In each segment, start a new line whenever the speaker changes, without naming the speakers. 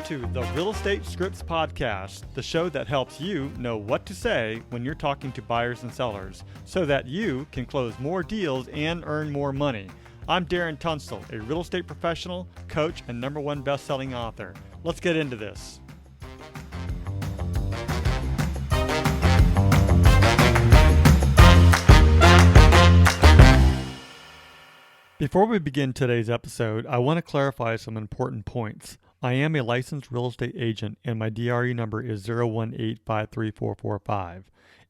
to the Real Estate Scripts Podcast, the show that helps you know what to say when you're talking to buyers and sellers so that you can close more deals and earn more money. I'm Darren Tunstall, a real estate professional, coach, and #1 best-selling author. Let's get into this. Before we begin today's episode, I want to clarify some important points. I am a licensed real estate agent and my DRE number is 018534445.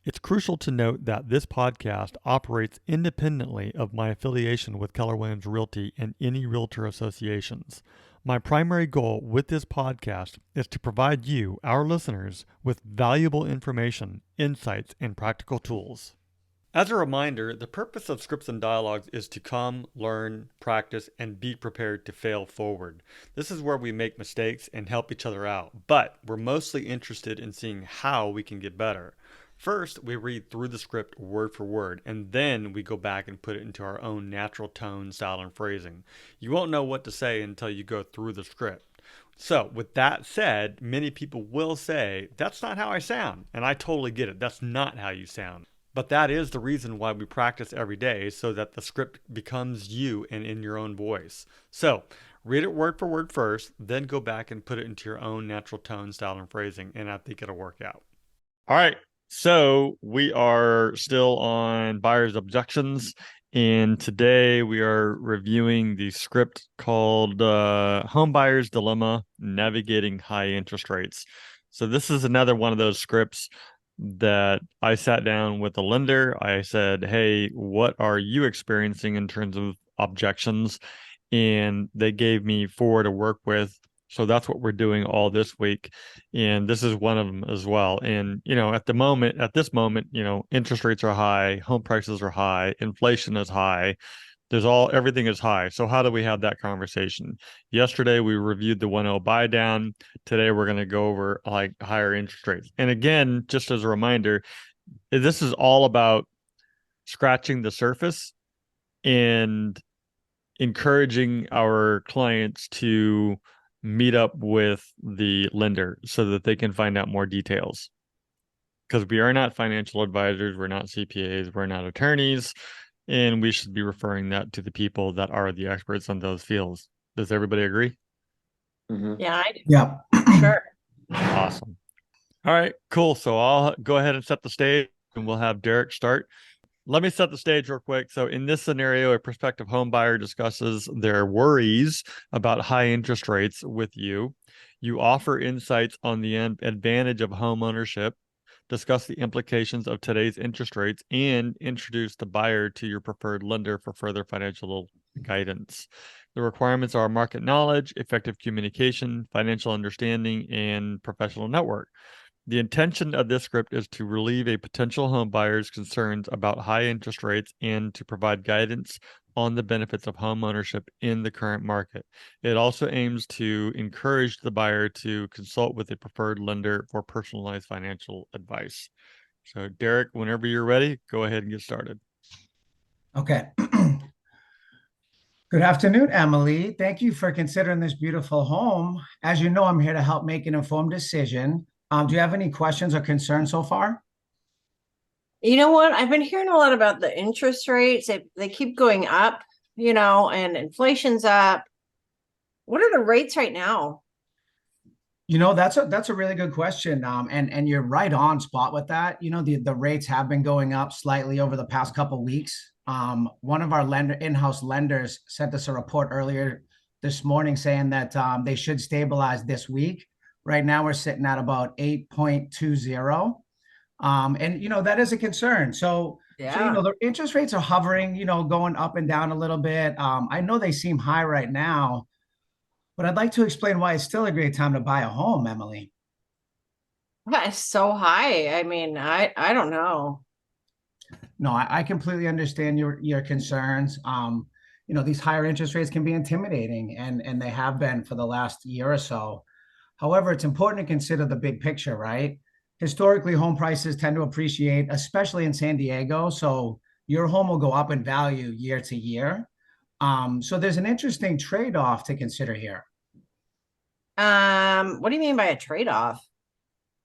It's crucial to note that this podcast operates independently of my affiliation with Keller Williams Realty and any realtor associations. My primary goal with this podcast is to provide you, our listeners, with valuable information, insights, and practical tools. As a reminder, the purpose of Scripts and Dialogues is to come, learn, practice, and be prepared to fail forward. This is where we make mistakes and help each other out, but we're mostly interested in seeing how we can get better. First, we read through the script word for word, and then we go back and put it into our own natural tone, style, and phrasing. You won't know what to say until you go through the script. So, with that said, many people will say, "That's not how I sound," and I totally get it. That's not how you sound. But that is the reason why we practice every day, so that the script becomes you and in your own voice. So, read it word for word first, then go back and put it into your own natural tone, style, and phrasing, and I think it'll work out. All right, so we are still on Buyers Objections, and today we are reviewing the script called Homebuyers Dilemma, Navigating High Interest Rates. So this is another one of those scripts that I sat down with a lender. I said, "Hey, what are you experiencing in terms of objections?" And they gave me 4 to work with. So that's what we're doing all this week. And this is one of them as well. And, at this moment, interest rates are high, home prices are high, inflation is high. Everything is high. So how do we have that conversation? Yesterday, we reviewed the 1.0 buy down. Today, we're going to go over higher interest rates. And again, just as a reminder, this is all about scratching the surface and encouraging our clients to meet up with the lender so that they can find out more details. Because we are not financial advisors, we're not CPAs, we're not attorneys. And we should be referring that to the people that are the experts on those fields. Does everybody agree?
Mm-hmm. Yeah, I do.
Yeah.
Sure.
Awesome. All right, cool. So I'll go ahead and set the stage and we'll have Derek start. Let me set the stage real quick. So in this scenario, a prospective home buyer discusses their worries about high interest rates with you. You offer insights on the advantage of home ownership, discuss the implications of today's interest rates, and introduce the buyer to your preferred lender for further financial guidance. The requirements are market knowledge, effective communication, financial understanding, and professional network. The intention of this script is to relieve a potential home buyer's concerns about high interest rates and to provide guidance on the benefits of home ownership in the current market. It also aims to encourage the buyer to consult with a preferred lender for personalized financial advice. So, Derek, whenever you're ready, go ahead and get started.
Okay. Good afternoon, Emily. Thank you for considering this beautiful home. As you know, I'm here to help make an informed decision. Do you have any questions or concerns so far?
You know what? I've been hearing a lot about the interest rates. They keep going up, and inflation's up. What are the rates right now?
That's a really good question. And you're right on spot with that. The rates have been going up slightly over the past couple of weeks. One of our in-house lenders sent us a report earlier this morning saying that they should stabilize this week. Right now, we're sitting at about 8.20. And that is a concern. So the interest rates are hovering, going up and down a little bit. I know they seem high right now, but I'd like to explain why it's still a great time to buy a home, Emily.
It's so high. I mean, I don't know.
No, I completely understand your concerns. These higher interest rates can be intimidating, and they have been for the last year or so. However, it's important to consider the big picture, right? Historically, home prices tend to appreciate, especially in San Diego. So your home will go up in value year to year. So there's an interesting trade-off to consider here.
What do you mean by a trade-off?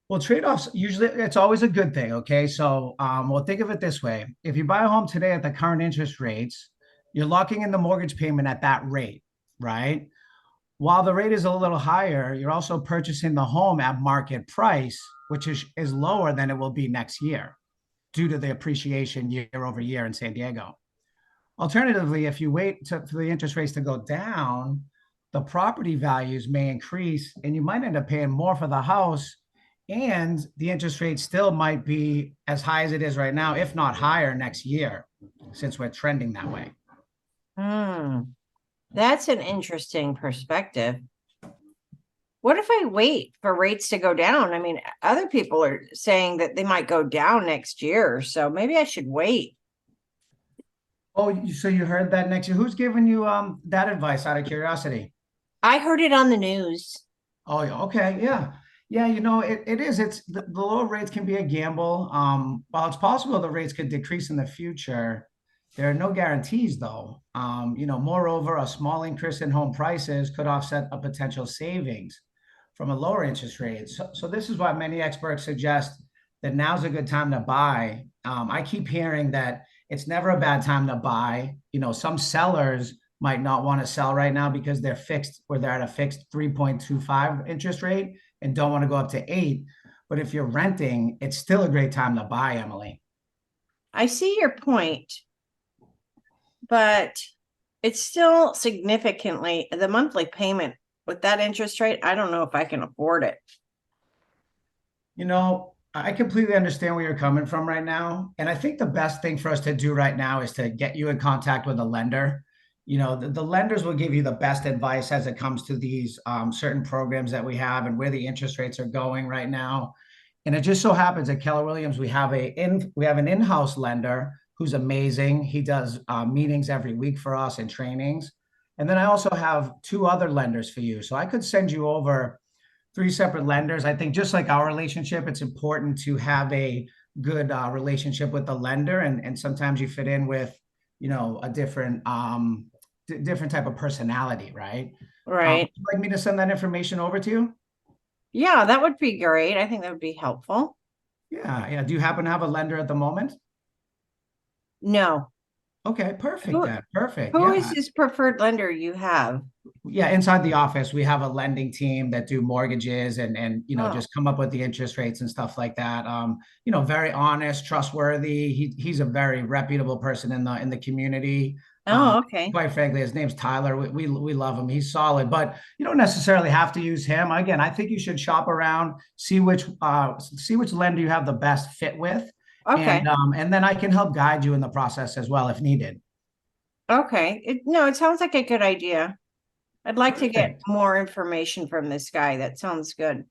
Well, trade-offs usually it's always a good thing. Okay. So well, think of it this way. If you buy a home today at the current interest rates, you're locking in the mortgage payment at that rate, right? While the rate is a little higher, you're also purchasing the home at market price, which is lower than it will be next year due to the appreciation year over year in San Diego. Alternatively, if you wait for the interest rates to go down, the property values may increase and you might end up paying more for the house. And the interest rate still might be as high as it is right now, if not higher next year, since we're trending that way.
Hmm, that's an interesting perspective. What if I wait for rates to go down? I mean, other people are saying that they might go down next year, so maybe I should wait.
Oh, so you heard that next year? Who's giving you that advice out of curiosity?
I heard it on the news.
Oh, yeah, okay, yeah. Yeah, it is. It's the lower rates can be a gamble. While it's possible the rates could decrease in the future, there are no guarantees though. Moreover, a small increase in home prices could offset a potential savings from a lower interest rate. So this is why many experts suggest that now's a good time to buy. I keep hearing that it's never a bad time to buy. Some sellers might not want to sell right now because they're fixed or they're at a fixed 3.25 interest rate and don't want to go up to 8. But if you're renting, it's still a great time to buy, Emily.
I see your point, but it's still significantly the monthly payment with that interest rate. I don't know if I can afford it.
I completely understand where you're coming from right now. And I think the best thing for us to do right now is to get you in contact with a lender. The lenders will give you the best advice as it comes to these certain programs that we have and where the interest rates are going right now. And it just so happens at Keller Williams, we have an in-house lender who's amazing. He does meetings every week for us and trainings. And then I also have two other lenders for you. So I could send you over three separate lenders. I think just like our relationship, it's important to have a good relationship with the lender. And sometimes you fit in with, a different type of personality, right? Would
Right.
you like me to send that information over to you?
Yeah, that would be great. I think that would be helpful.
Yeah, yeah. Do you happen to have a lender at the moment?
No.
Okay, perfect
Who
then. Perfect.
who is
Yeah.
this preferred lender you have?
Yeah, inside the office, we have a lending team that do mortgages and
Oh,
just come up with the interest rates and stuff like that. Very honest, trustworthy. He's a very reputable person in the community. Um,
oh, okay.
quite frankly, his name's Tyler. We love him. He's solid, but you don't necessarily have to use him. Again, I think you should shop around, see which lender you have the best fit with,
Okay.
and then I can help guide you in the process as well if needed.
Okay. No, it sounds like a good idea. I'd like to get
Perfect.
more information from this guy. That sounds good.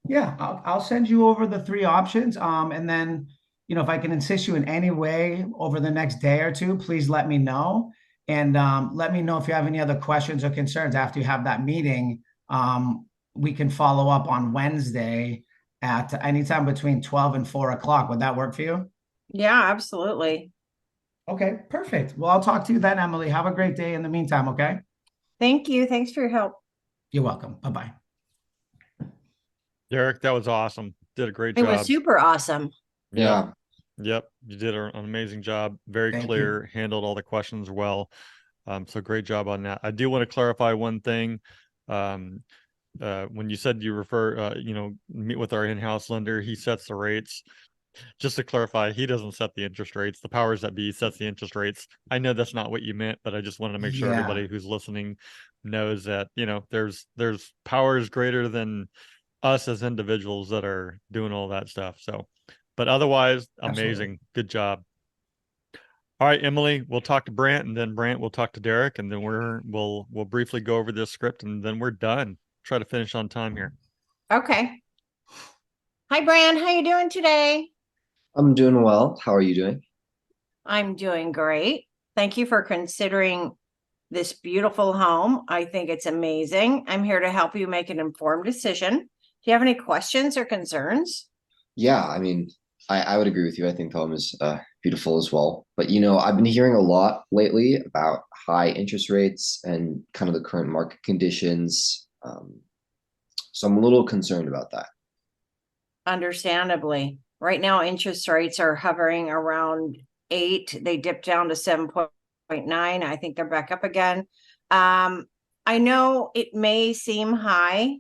Yeah, I'll send you over the three options. And then, if I can assist you in any way over the next day or two, please let me know. And let me know if you have any other questions or concerns after you have that meeting. We can follow up on Wednesday at anytime between 12 and 4 o'clock. Would that work for you?
Yeah, absolutely.
Okay, perfect. Well, I'll talk to you then, Emily. Have a great day in the meantime, okay?
Thank you. Thanks for your help.
You're welcome. Bye-bye.
Derek, that was awesome. Did a great
It was
job.
super awesome.
Yep.
Yeah.
Yep. You did an amazing job. Very
Thank
clear, handled all the questions well. So great job on that. I do want to clarify one thing. When you said you meet with our in-house lender, he sets the rates. Just to clarify, he doesn't set the interest rates. The powers that be sets the interest rates. I know that's not what you meant, but I just wanted to make sure
Yeah,
everybody who's listening knows that, there's powers greater than us as individuals that are doing all that stuff. So, but otherwise,
absolutely.
amazing. Good job. All right, Emily, we'll talk to Brant, and then Brant will talk to Derek, and then we'll briefly go over this script, and then we're done. Try to finish on time here.
Okay. Hi, Bran. How you doing today?
I'm doing well. How are you doing?
I'm doing great. Thank you for considering this beautiful home. I think it's amazing. I'm here to help you make an informed decision. Do you have any questions or concerns?
Yeah, I mean, I would agree with you. I think the home is beautiful as well. But I've been hearing a lot lately about high interest rates and kind of the current market conditions. So I'm a little concerned about that.
Understandably. Right now, interest rates are hovering around 8. They dipped down to 7.9. I think they're back up again. I know it may seem high,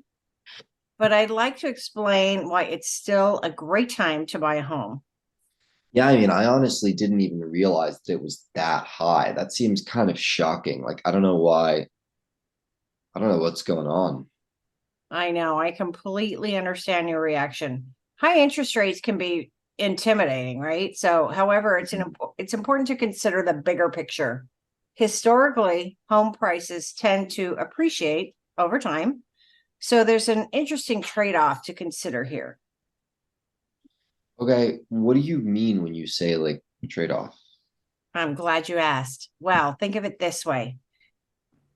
but I'd like to explain why it's still a great time to buy a home.
Yeah, I mean, I honestly didn't even realize that it was that high. That seems kind of shocking. Like, I don't know why. I don't know what's going on.
I know, I completely understand your reaction. High interest rates can be intimidating, right? So, however, it's important to consider the bigger picture. Historically, home prices tend to appreciate over time. So there's an interesting trade-off to consider here.
Okay, what do you mean when you say like trade-off?
I'm glad you asked. Well, think of it this way.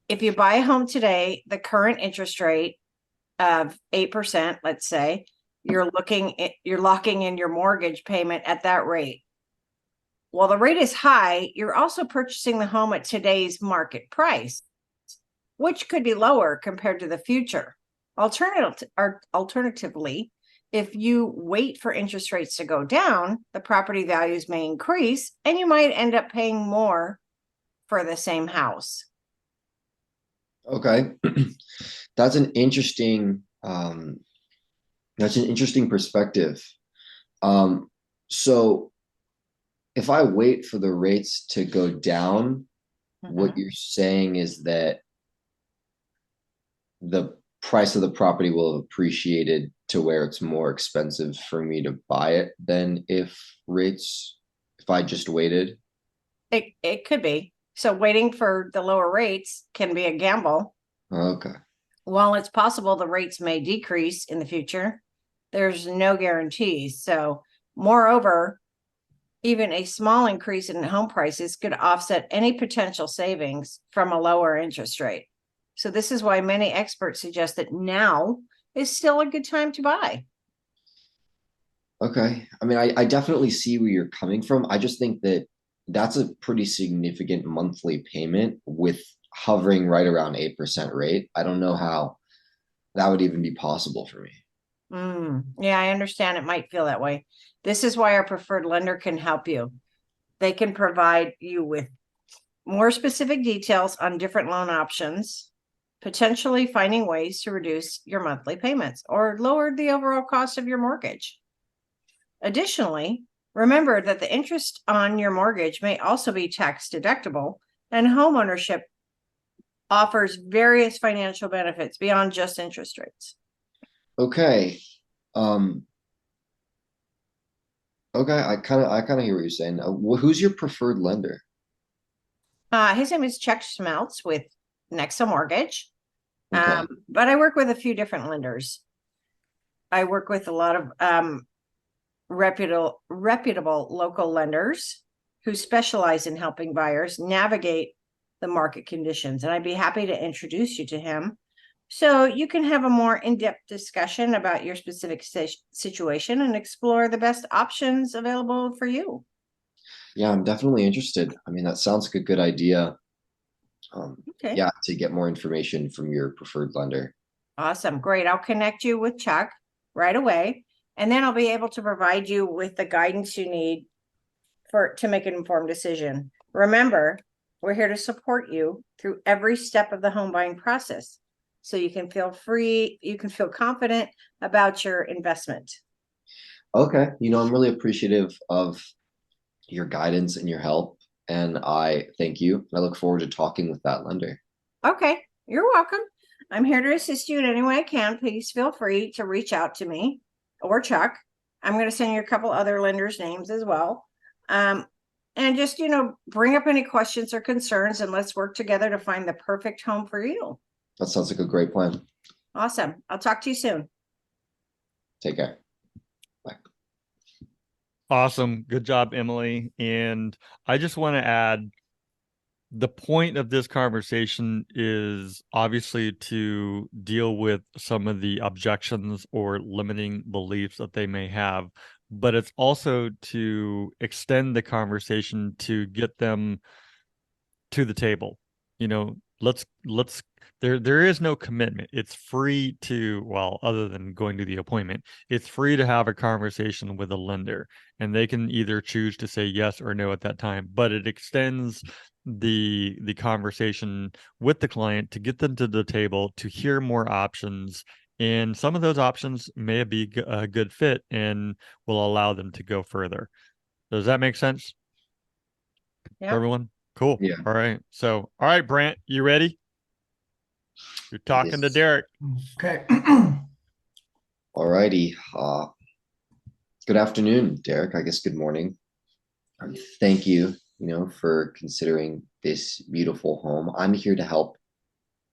If you buy a home today, the current interest rate of 8%, let's say, you're locking in your mortgage payment at that rate. While the rate is high, you're also purchasing the home at today's market price, which could be lower compared to the future. Alternatively, if you wait for interest rates to go down, the property values may increase and you might end up paying more for the same house.
Okay. That's an interesting perspective. So if I wait for the rates to go down, what you're saying is that the price of the property will have appreciated to where it's more expensive for me to buy it than if I just waited.
It could be. So waiting for the lower rates can be a gamble.
Okay.
While it's possible the rates may decrease in the future, there's no guarantees. So, moreover, even a small increase in home prices could offset any potential savings from a lower interest rate. So, this is why many experts suggest that now is still a good time to buy.
Okay. I mean, I definitely see where you're coming from. I just think that that's a pretty significant monthly payment with hovering right around 8% rate. I don't know how that would even be possible for me.
Yeah, I understand it might feel that way. This is why our preferred lender can help you. They can provide you with more specific details on different loan options, potentially finding ways to reduce your monthly payments or lower the overall cost of your mortgage. Additionally, remember that the interest on your mortgage may also be tax deductible, and homeownership offers various financial benefits beyond just interest rates.
Okay. Um, okay, I kind of hear what you're saying. Who's your preferred lender?
His name is Chuck Schmeltz with Nexa Mortgage.
Okay.
But I work with a few different lenders. I work with a lot of reputable local lenders who specialize in helping buyers navigate the market conditions. And I'd be happy to introduce you to him so you can have a more in-depth discussion about your specific situation and explore the best options available for you.
Yeah, I'm definitely interested. I mean, that sounds like a good idea.
Okay.
Yeah, to get more information from your preferred lender.
Awesome. Great. I'll connect you with Chuck right away. And then I'll be able to provide you with the guidance you need to make an informed decision. Remember, we're here to support you through every step of the home buying process. So you can feel confident about your investment.
Okay. I'm really appreciative of your guidance and your help, and I thank you. I look forward to talking with that lender.
Okay, you're welcome. I'm here to assist you in any way I can. Please feel free to reach out to me or Chuck. I'm going to send you a couple other lenders' names as well. And just, bring up any questions or concerns and let's work together to find the perfect home for you.
That sounds like a great plan.
Awesome. I'll talk to you soon.
Take care. Bye.
Awesome. Good job, Emily. And I just want to add, the point of this conversation is obviously to deal with some of the objections or limiting beliefs that they may have, but it's also to extend the conversation to get them to the table. let's there is no commitment. It's free to, well, other than going to the appointment, it's free to have a conversation with a lender, and they can either choose to say yes or no at that time, but it extends the conversation with the client to get them to the table to hear more options, and some of those options may be a good fit and will allow them to go further. Does that make sense for
Yep.
everyone? Cool.
Yeah.
All right. So, all right, Brant, you ready? You're talking to
Yes.
Derek.
Okay.
Alrighty. Good afternoon, Derek. I guess good morning. Thank you, for considering this beautiful home. I'm here to help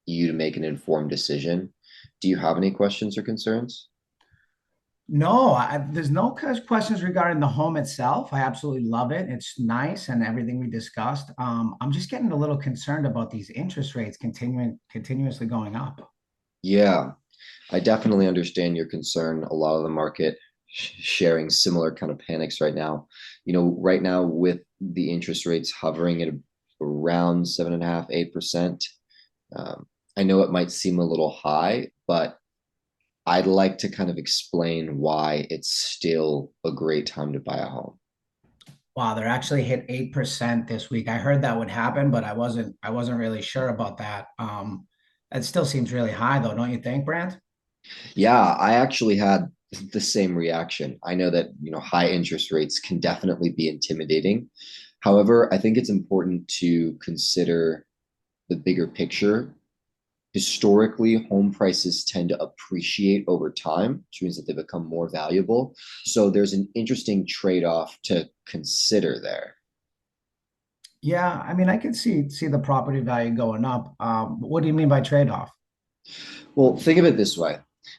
you to make an informed decision. Do you have any questions or concerns?
No, there's no questions regarding the home itself. I absolutely love it. It's nice and everything we discussed. I'm just getting a little concerned about these interest rates continuously going up.
Yeah, I definitely understand your concern. A lot of the market sharing similar kind of panics right now. Right now with the interest rates hovering at around 7.5%, 8%. I know it might seem a little high, but I'd like to kind of explain why it's still a great time to buy a home.
Wow, they're actually hit 8% this week. I heard that would happen, but I wasn't really sure about that. It still seems really high though, don't you think, Brand?
Yeah, I actually had the same reaction. I know that, high interest rates can definitely be intimidating. However, I think it's important to consider the bigger picture. Historically, home prices tend to appreciate over time, which means that they become more valuable. So there's an interesting trade-off to consider there.
Yeah, I mean, I can see the property value going up. What do you mean by trade-off?
Well, think of it this way.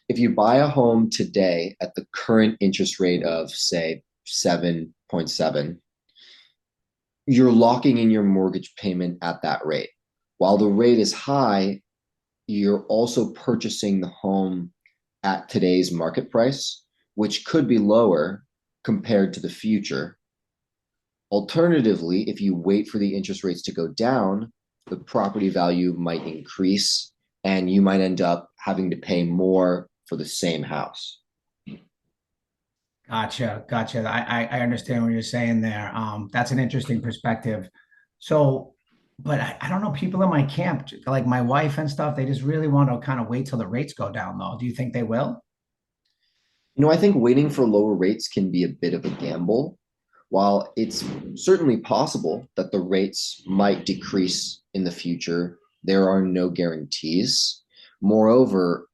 If you buy a home today at the current interest rate of, say, 7.7, you're locking in your mortgage payment at that rate. While the rate is high, you're also purchasing the home at today's market price, which could be lower compared to the future. Alternatively, if you wait for the interest rates to go down, the property value might increase and you might end up having to pay more for the same house.
Gotcha. I understand what you're saying there. That's an interesting perspective. So, but I don't know, people in my camp, like my wife and stuff, they just really want to kind of wait till the rates go down, though. Do you think they will?
I think waiting for lower rates can be a bit of a gamble. While it's certainly possible that the rates might decrease in the future, there are no guarantees. Moreover,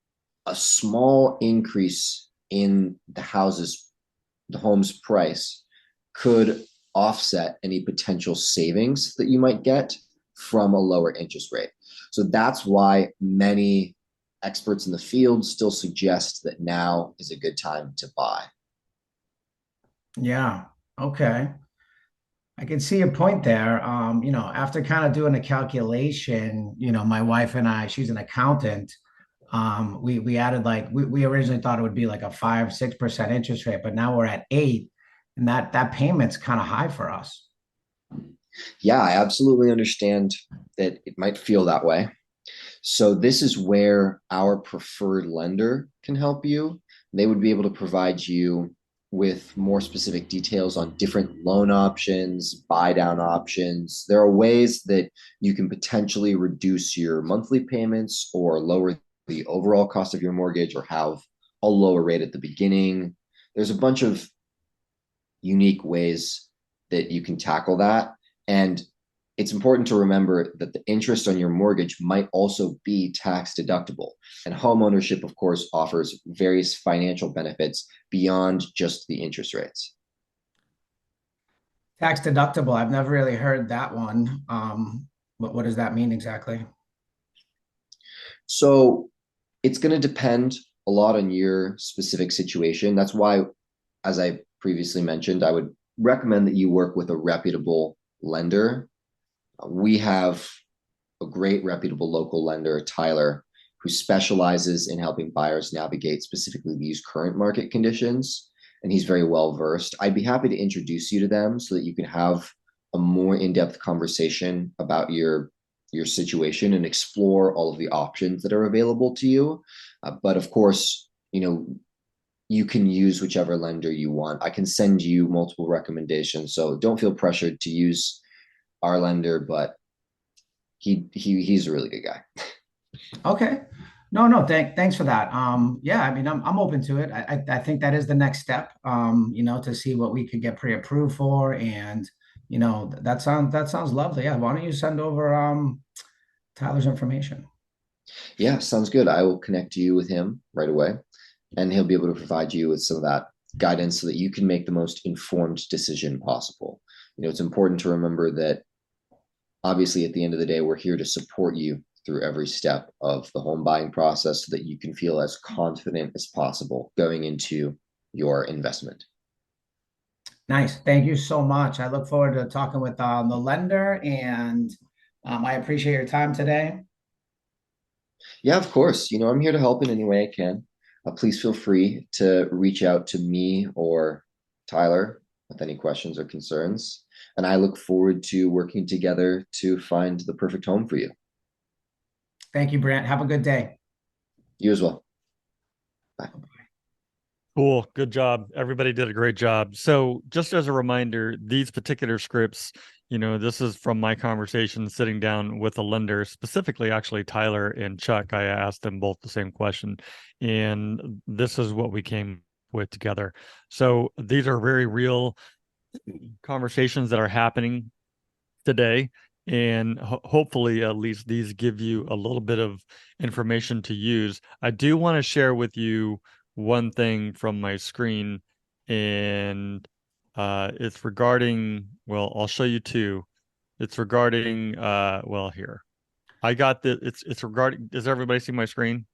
a small increase in the home's price could offset any potential savings that you might get from a lower interest rate. So that's why many experts in the field still suggest that now is a good time to buy.
Yeah. Okay. I can see a point there. After kind of doing a calculation, my wife and I, she's an accountant. We added like we originally thought it would be like a 5-6% interest rate, but now we're at 8, and that payment's kind of high for us.
Yeah, I absolutely understand that it might feel that way. So this is where our preferred lender can help you. They would be able to provide you with more specific details on different loan options, buy down options. There are ways that you can potentially reduce your monthly payments or lower the overall cost of your mortgage or have a lower rate at the beginning. There's a bunch of unique ways that you can tackle that. And it's important to remember that the interest on your mortgage might also be tax deductible. And home ownership, of course, offers various financial benefits beyond just the interest rates.
Tax deductible. I've never really heard that one. What does that mean exactly?
So it's going to depend a lot on your specific situation. That's why, as I previously mentioned, I would recommend that you work with a reputable lender. We have a great reputable local lender, Tyler, who specializes in helping buyers navigate specifically these current market conditions. And he's very well versed. I'd be happy to introduce you to them so that you can have a more in-depth conversation about your your situation and explore all of the options that are available to you. But of course, you can use whichever lender you want. I can send you multiple recommendations, so don't feel pressured to use our lender, but he's a really good guy.
Okay. No, thanks for that. Yeah, I mean, I'm open to it. I think that is the next step, to see what we could get pre-approved for. And, that sounds lovely. Yeah. Why don't you send over, Tyler's information?
Yeah, sounds good. I will connect you with him right away, and he'll be able to provide you with some of that guidance so that you can make the most informed decision possible. It's important to remember that obviously at the end of the day, we're here to support you through every step of the home buying process so that you can feel as confident as possible going into your investment.
Nice. Thank you so much. I look forward to talking with the lender, and I appreciate your time today.
Yeah, of course. I'm here to help in any way I can. Please feel free to reach out to me or Tyler with any questions or concerns. And I look forward to working together to find the perfect home for you.
Thank you, Brant. Have a good day.
You as well. Bye.
Cool. Good job. Everybody did a great job. So just as a reminder, these particular scripts, this is from my conversation sitting down with a lender, specifically actually Tyler and Chuck. I asked them both the same question, and this is what we came with together. So these are very real conversations that are happening today. And hopefully, at least these give you a little bit of information to use. I do want to share with you one thing from my screen, and it's regarding, well, I'll show you two. It's regarding, well, here. I got the, it's regarding, does everybody see my screen?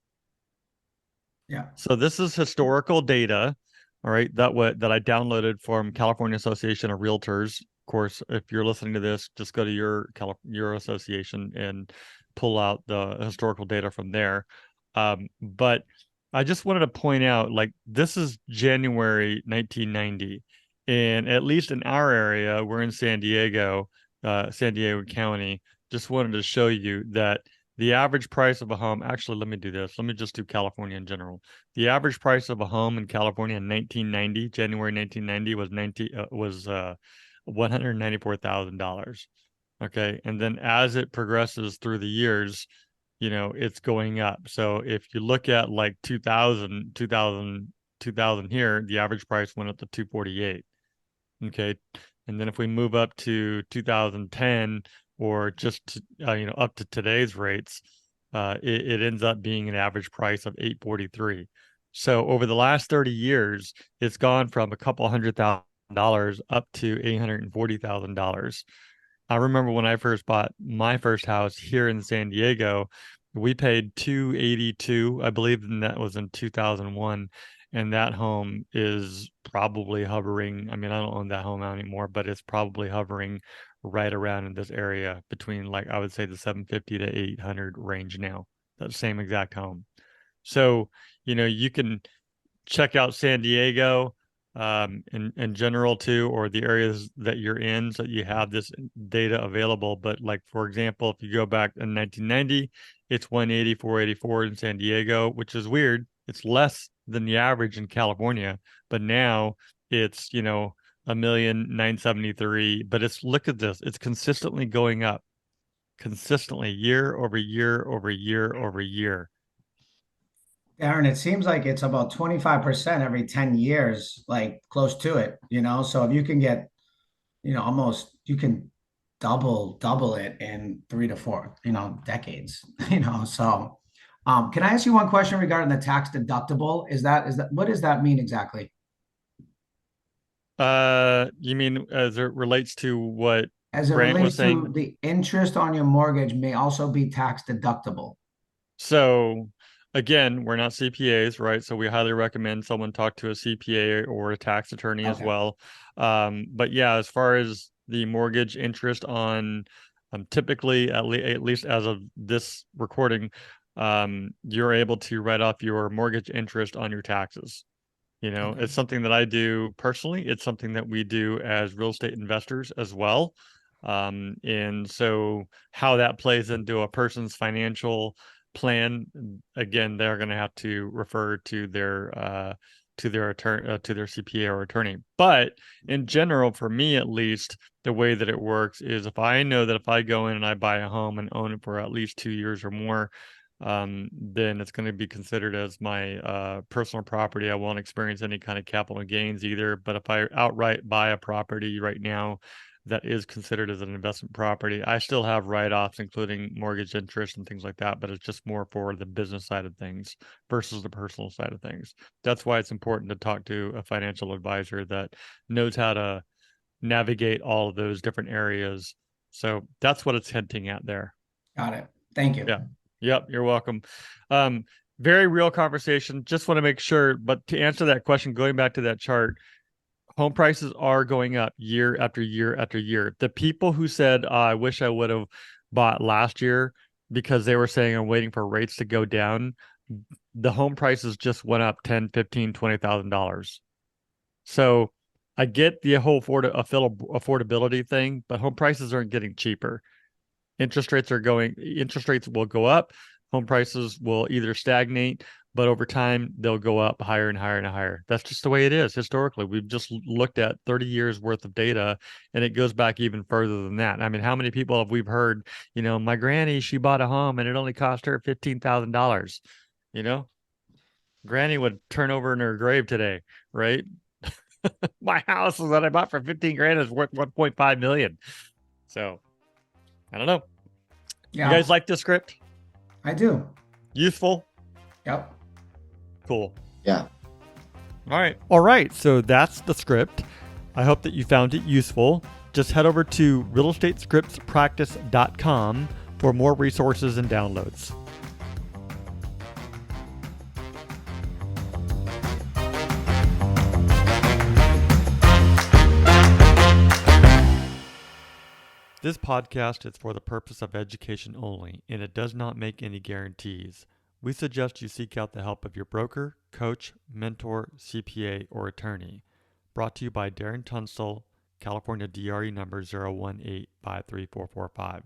Yeah.
So this is historical data, all right, that I downloaded from California Association of Realtors. Of course, if you're listening to this, just go to your association and pull out the historical data from there. But I just wanted to point out, like, this is January 1990, and at least in our area, we're in San Diego County. Just wanted to show you that the average price of a home, actually, let me do this. Let me just do California in general. The average price of a home in California in 1990, January 1990, was $194,000. Okay, and then as it progresses through the years, it's going up. So if you look at like 2000 here, the average price went up to 248. Okay, and then if we move up to 2010, or just up to today's rates, it ends up being an average price of 843. So over the last 30 years, it's gone from a couple $100,000 up to $840,000. I remember when I first bought my first house here in San Diego, we paid $282, I believe, and that was in 2001. And that home is probably hovering. I mean, I don't own that home anymore, but it's probably hovering right around in this area between, like, I would say the 750 to 800 range now, that same exact home. So, you can check out San Diego in general too, or the areas that you're in, so you have this data available. But like, for example, if you go back in 1990, it's 180, 484 in San Diego, which is weird. It's less than the average in California, but now it's, 1,973,000. But look at this, it's consistently going up, consistently year over year over year over year.
Aaron, it seems like it's about 25% every 10 years, like close to it, So if you can get, almost, you can double it in 3 to 4, decades, So can I ask you one question regarding the tax deductible? What does that mean exactly?
You mean as it relates to what
As it
Grant was
relates to
saying?
the interest on your mortgage may also be tax deductible.
So again, we're not CPAs, right? So we highly recommend someone talk to a CPA or a tax attorney as
Okay.
well. But yeah, as far as the mortgage interest on, typically, at least as of this recording, you're able to write off your mortgage interest on your taxes.
Okay.
It's something that I do personally. It's something that we do as real estate investors as well. And so how that plays into a person's financial plan, again, they're going to have to refer to their attorney, to their CPA or attorney. But in general, for me at least, the way that it works is if I know that if I go in and I buy a home and own it for at least 2 years or more, then it's going to be considered as my personal property. I won't experience any kind of capital gains either. But if I outright buy a property right now that is considered as an investment property, I still have write-offs, including mortgage interest and things like that, but it's just more for the business side of things versus the personal side of things. That's why it's important to talk to a financial advisor that knows how to navigate all of those different areas. So that's what it's hinting at there.
Got it. Thank you.
Yeah. Yep. You're welcome. Very real conversation. Just want to make sure, but to answer that question, going back to that chart, home prices are going up year after year after year. The people who said, I wish I would have bought last year because they were saying I'm waiting for rates to go down, the home prices just went up $10,000, $15,000, $20,000. So I get the whole affordability thing, but home prices aren't getting cheaper. Interest rates will go up. Home prices will either stagnate, but over time they'll go up higher and higher and higher. That's just the way it is historically. We've just looked at 30 years worth of data, and it goes back even further than that. I mean, how many people have we heard, my granny, she bought a home and it only cost her $15,000, Granny would turn over in her grave today, right? My house that I bought for 15 grand is worth 1.5 million. So I don't know.
Yeah.
You guys like this script?
I do.
Useful?
Yep.
Cool.
Yeah.
All right. So that's the script. I hope that you found it useful. Just head over to realestatescriptspractice.com for more resources and downloads. This podcast is for the purpose of education only, and it does not make any guarantees. We suggest you seek out the help of your broker, coach, mentor, CPA, or attorney. Brought to you by Darren Tunstall, California DRE number 018534445.